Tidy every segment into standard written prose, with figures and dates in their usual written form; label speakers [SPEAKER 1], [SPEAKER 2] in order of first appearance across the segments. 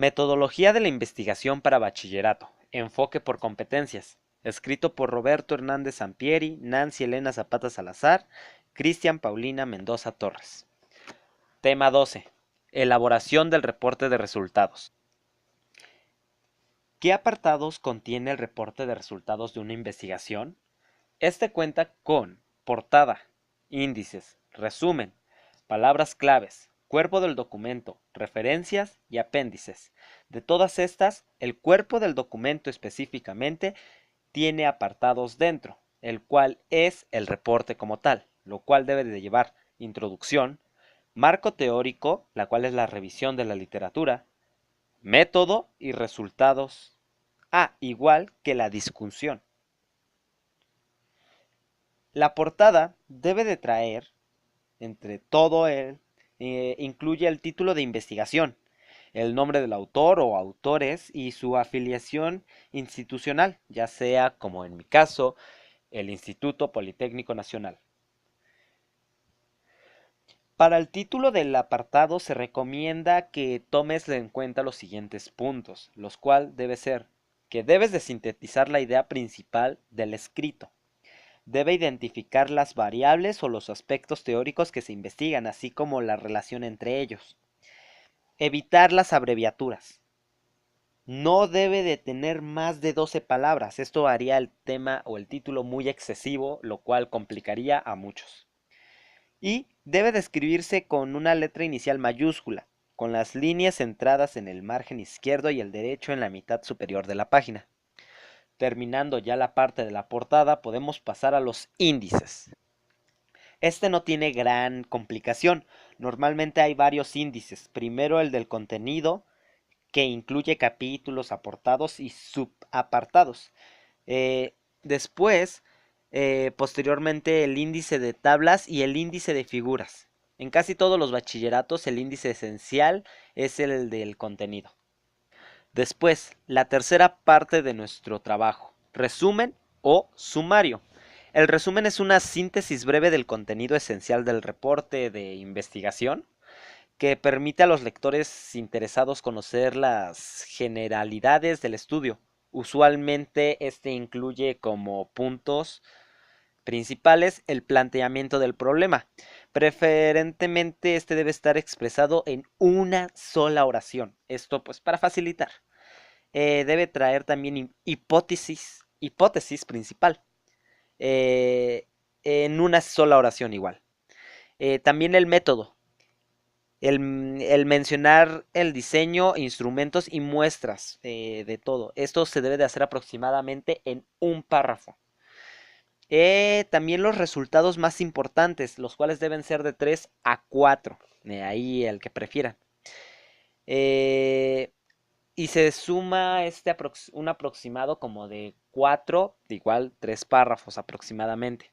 [SPEAKER 1] Metodología de la investigación para bachillerato. Enfoque por competencias. Escrito por Roberto Hernández Sampieri, Nancy Elena Zapata Salazar, Cristian Paulina Mendoza Torres. Tema 12. Elaboración del reporte de resultados. ¿Qué apartados contiene el reporte de resultados de una investigación? Este cuenta con portada, índices, resumen, palabras claves, cuerpo del documento, referencias y apéndices. De todas estas, el cuerpo del documento específicamente tiene apartados dentro, el cual es el reporte como tal, lo cual debe de llevar introducción, marco teórico, la cual es la revisión de la literatura, método y resultados. Igual que la discusión. La portada debe de traer, entre todo incluye el título de investigación, el nombre del autor o autores y su afiliación institucional, ya sea, como en mi caso, el Instituto Politécnico Nacional. Para el título del apartado se recomienda que tomes en cuenta los siguientes puntos, los cuales debe ser que debes de sintetizar la idea principal del escrito. Debe identificar las variables o los aspectos teóricos que se investigan, así como la relación entre ellos. Evitar las abreviaturas. No debe de tener más de 12 palabras. Esto haría el tema o el título muy excesivo, lo cual complicaría a muchos. Y debe de escribirse con una letra inicial mayúscula, con las líneas centradas en el margen izquierdo y el derecho en la mitad superior de la página. Terminando ya la parte de la portada, podemos pasar a los índices. Este no tiene gran complicación. Normalmente hay varios índices. Primero el del contenido, que incluye capítulos, apartados y subapartados. Después, posteriormente, el índice de tablas y el índice de figuras. En casi todos los bachilleratos, el índice esencial es el del contenido. Después, la tercera parte de nuestro trabajo, resumen o sumario. El resumen es una síntesis breve del contenido esencial del reporte de investigación que permite a los lectores interesados conocer las generalidades del estudio. Usualmente este incluye como puntos principales el planteamiento del problema. Preferentemente este debe estar expresado en una sola oración. Esto pues para facilitar. Debe traer también hipótesis principal, en una sola oración igual. También el método, el mencionar el diseño, instrumentos y muestras de todo. Esto se debe de hacer aproximadamente en un párrafo. También los resultados más importantes, los cuales deben ser de 3 a 4. Ahí el que prefieran. Y se suma un aproximado como de 4, igual 3 párrafos aproximadamente.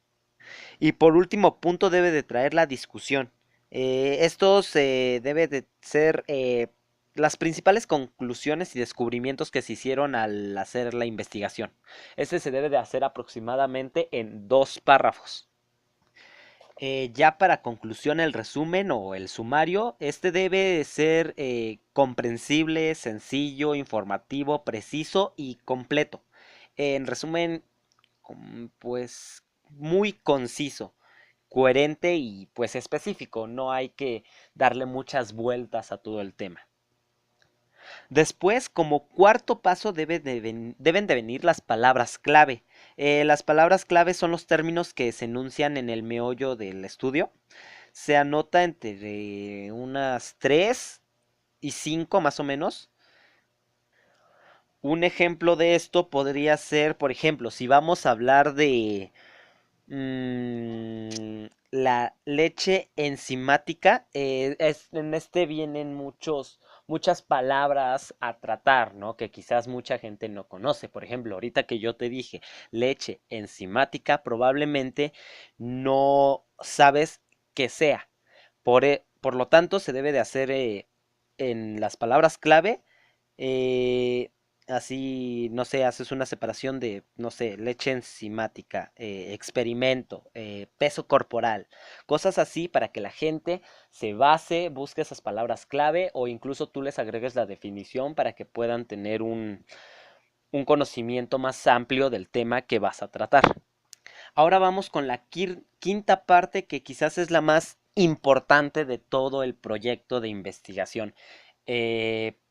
[SPEAKER 1] Y por último punto debe de traer la discusión. Esto se debe de ser las principales conclusiones y descubrimientos que se hicieron al hacer la investigación. Este se debe de hacer aproximadamente en 2 párrafos. Ya para conclusión el resumen o el sumario, este debe ser comprensible, sencillo, informativo, preciso y completo. En resumen, pues muy conciso, coherente y pues específico. No hay que darle muchas vueltas a todo el tema. Después, como cuarto paso, deben de venir las palabras clave. Las palabras clave son los términos que se enuncian en el meollo del estudio. Se anota entre unas 3 y 5 más o menos. Un ejemplo de esto podría ser, por ejemplo, si vamos a hablar de la leche enzimática, en este vienen muchas palabras a tratar, ¿no? Que quizás mucha gente no conoce. Por ejemplo, ahorita que yo te dije leche enzimática, probablemente no sabes qué sea. Por lo tanto, se debe de hacer en las palabras clave, eh, así, no sé, haces una separación de, no sé, leche enzimática, experimento, peso corporal, cosas así para que la gente se base, busque esas palabras clave o incluso tú les agregues la definición para que puedan tener un conocimiento más amplio del tema que vas a tratar. Ahora vamos con la quinta parte que quizás es la más importante de todo el proyecto de investigación.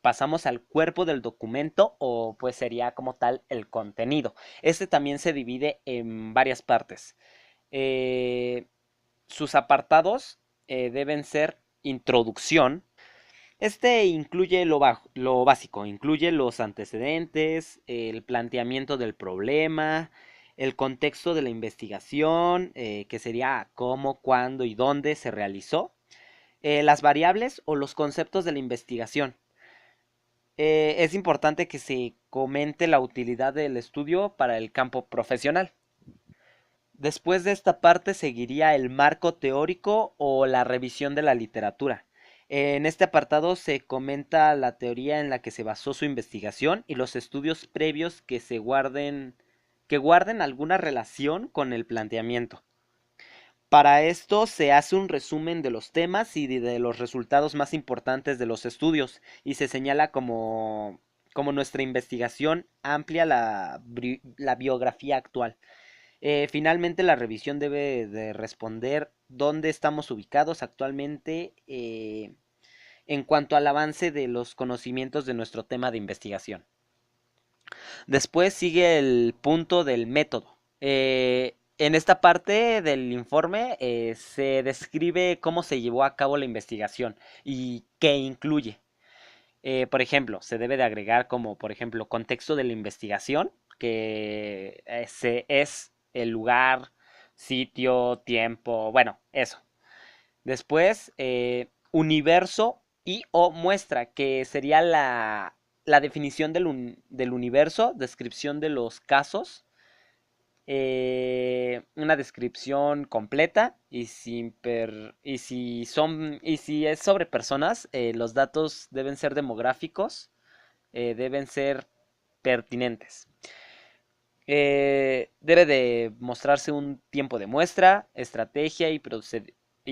[SPEAKER 1] Pasamos al cuerpo del documento o pues sería como tal el contenido. Este también se divide en varias partes. Eh, Sus apartados deben ser introducción. Este incluye lo básico, incluye los antecedentes, el planteamiento del problema, el contexto de la investigación, que sería cómo, cuándo y dónde se realizó, las variables o los conceptos de la investigación. Es importante que se comente la utilidad del estudio para el campo profesional. Después de esta parte seguiría el marco teórico o la revisión de la literatura. En este apartado se comenta la teoría en la que se basó su investigación y los estudios previos que guarden alguna relación con el planteamiento. Para esto se hace un resumen de los temas y de los resultados más importantes de los estudios y se señala como nuestra investigación amplia la biografía actual. Finalmente, la revisión debe de responder dónde estamos ubicados actualmente en cuanto al avance de los conocimientos de nuestro tema de investigación. Después sigue el punto del método. En esta parte del informe se describe cómo se llevó a cabo la investigación y qué incluye. Por ejemplo, se debe de agregar como, por ejemplo, contexto de la investigación, que es el lugar, sitio, tiempo, bueno, eso. Después, universo y o muestra, que sería la definición del universo, descripción de los casos, una descripción completa y si es sobre personas, los datos deben ser demográficos, deben ser pertinentes. Debe de mostrarse un tiempo de muestra, estrategia y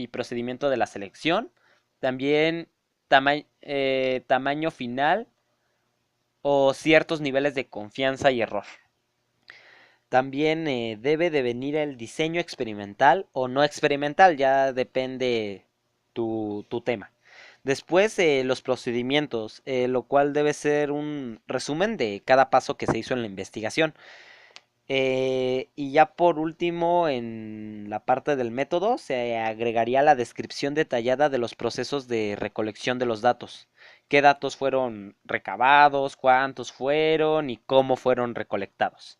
[SPEAKER 1] procedimiento de la selección. También tamaño final o ciertos niveles de confianza y error. También debe de venir el diseño experimental o no experimental, ya depende tu tema. Después los procedimientos, lo cual debe ser un resumen de cada paso que se hizo en la investigación. Y ya por último, en la parte del método, se agregaría la descripción detallada de los procesos de recolección de los datos. ¿Qué datos fueron recabados? ¿Cuántos fueron? ¿Y cómo fueron recolectados?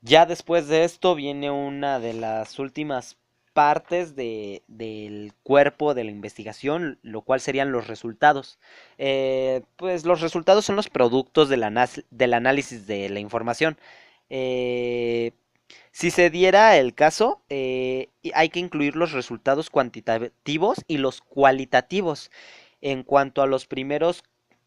[SPEAKER 1] Ya después de esto viene una de las últimas partes del cuerpo de la investigación, lo cual serían los resultados. Pues los resultados son los productos del análisis de la información. Eh, si se diera el caso, hay que incluir los resultados cuantitativos y los cualitativos. En cuanto a los primeros,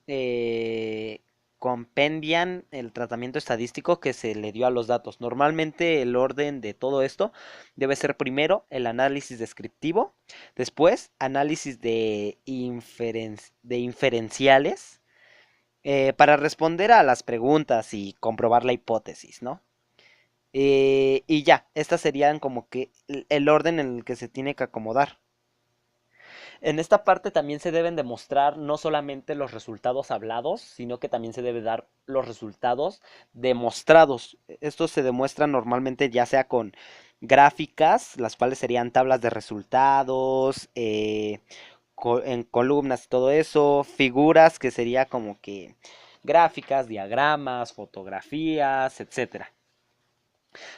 [SPEAKER 1] eh, compendian el tratamiento estadístico que se le dio a los datos. Normalmente el orden de todo esto debe ser primero el análisis descriptivo, después análisis de inferenciales para responder a las preguntas y comprobar la hipótesis, ¿no? Y ya, estas serían como que el orden en el que se tiene que acomodar. En esta parte también se deben demostrar no solamente los resultados hablados, sino que también se debe dar los resultados demostrados. Estos se demuestran normalmente ya sea con gráficas, las cuales serían tablas de resultados, en columnas y todo eso, figuras que sería como que gráficas, diagramas, fotografías, etcétera.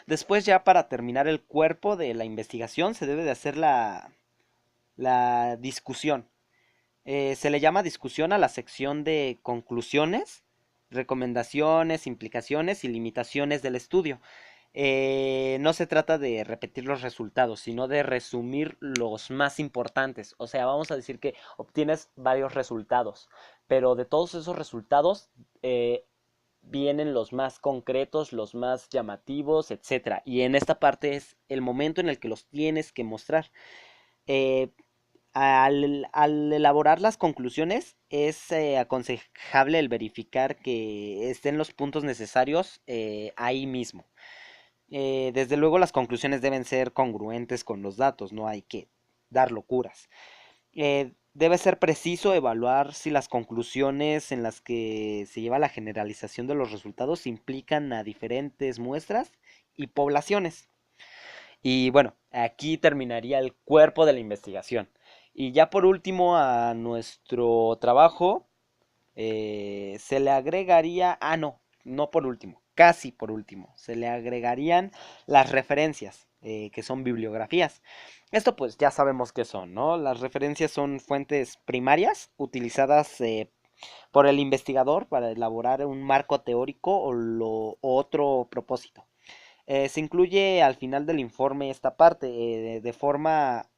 [SPEAKER 1] Después ya para terminar el cuerpo de la investigación se debe de hacer la discusión. Se le llama discusión a la sección de conclusiones, recomendaciones, implicaciones y limitaciones del estudio. No se trata de repetir los resultados, sino de resumir los más importantes. O sea, vamos a decir que obtienes varios resultados, pero de todos esos resultados vienen los más concretos, los más llamativos, etcétera. Y en esta parte es el momento en el que los tienes que mostrar. Eh, al elaborar las conclusiones es aconsejable el verificar que estén los puntos necesarios ahí mismo. Desde luego las conclusiones deben ser congruentes con los datos, no hay que dar locuras. Debe ser preciso evaluar si las conclusiones en las que se lleva la generalización de los resultados implican a diferentes muestras y poblaciones. Y bueno, aquí terminaría el cuerpo de la investigación. Y ya por último a nuestro trabajo se le agregaría, no por último, casi por último, se le agregarían las referencias, que son bibliografías. Esto pues ya sabemos qué son, ¿no? Las referencias son fuentes primarias utilizadas por el investigador para elaborar un marco teórico o otro propósito. Se incluye al final del informe esta parte de forma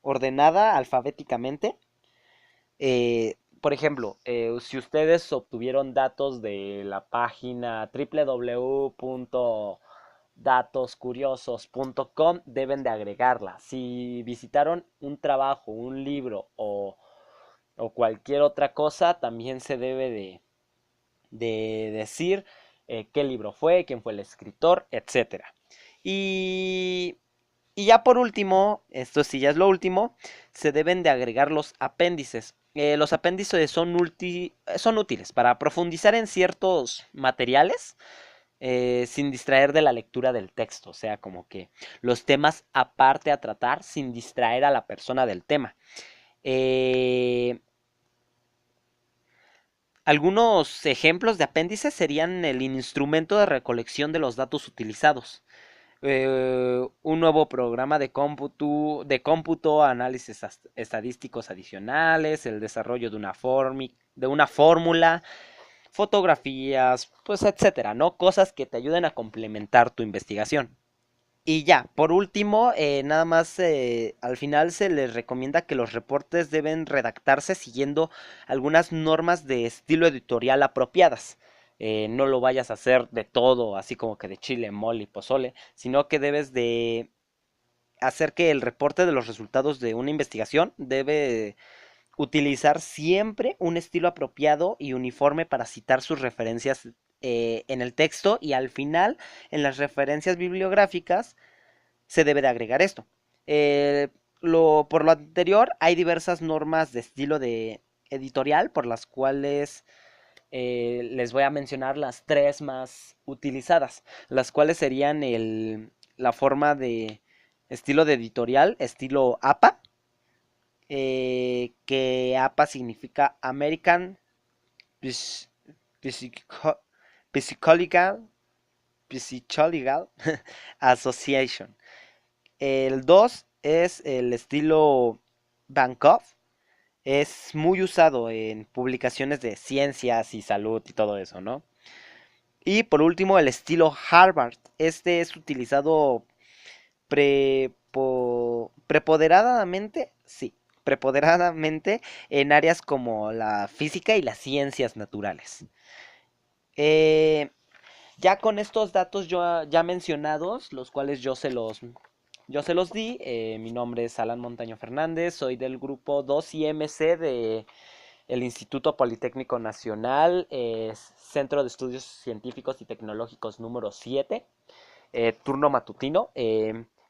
[SPEAKER 1] ordenada alfabéticamente. Por ejemplo, si ustedes obtuvieron datos de la página www.datoscuriosos.com, deben de agregarla. Si visitaron un trabajo, un libro o cualquier otra cosa, también se debe de decir qué libro fue, quién fue el escritor, etcétera. Y, y ya por último, esto sí ya es lo último, se deben de agregar los apéndices. Los apéndices son útiles para profundizar en ciertos materiales sin distraer de la lectura del texto. O sea, como que los temas aparte a tratar sin distraer a la persona del tema. Eh, Algunos ejemplos de apéndices serían el instrumento de recolección de los datos utilizados, un nuevo programa de cómputo, análisis estadísticos adicionales, el desarrollo de una fórmula, fotografías, pues etcétera, ¿no? Cosas que te ayuden a complementar tu investigación. Y ya, por último, nada más al final se les recomienda que los reportes deben redactarse siguiendo algunas normas de estilo editorial apropiadas. No lo vayas a hacer de todo, así como que de chile, mole y pozole, sino que debes de hacer que el reporte de los resultados de una investigación debe utilizar siempre un estilo apropiado y uniforme para citar sus referencias en el texto y al final en las referencias bibliográficas se debe de agregar esto. Eh, por lo anterior, hay diversas normas de estilo de editorial por las cuales les voy a mencionar las tres más utilizadas, las cuales serían la forma de estilo de editorial, estilo APA, que APA significa American Phys- Physico- Psychological, Psychological Association. El 2 es el estilo Bankoff. Es muy usado en publicaciones de ciencias y salud y todo eso, ¿no? Y por último, el estilo Harvard. Este es utilizado prepoderadamente, sí, prepoderadamente en áreas como la física y las ciencias naturales. Eh, Ya con estos datos ya mencionados, los cuales yo se los di, mi nombre es Alan Montaño Fernández, soy del grupo 2IMC de el Instituto Politécnico Nacional, Centro de Estudios Científicos y Tecnológicos número 7, turno matutino.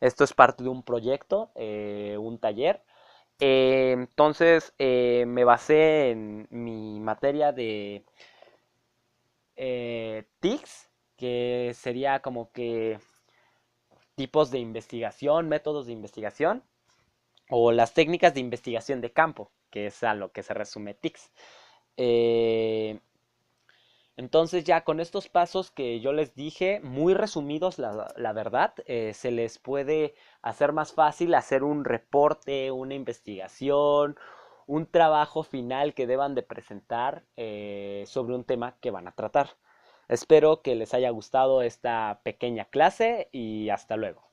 [SPEAKER 1] Esto es parte de un proyecto, un taller. Entonces me basé en mi materia de TICS, que sería como que tipos de investigación, métodos de investigación, o las técnicas de investigación de campo, que es a lo que se resume TICS. Eh, entonces ya con estos pasos que yo les dije, muy resumidos la verdad, se les puede hacer más fácil hacer un reporte, una investigación, un trabajo final que deban de presentar sobre un tema que van a tratar. Espero que les haya gustado esta pequeña clase y hasta luego.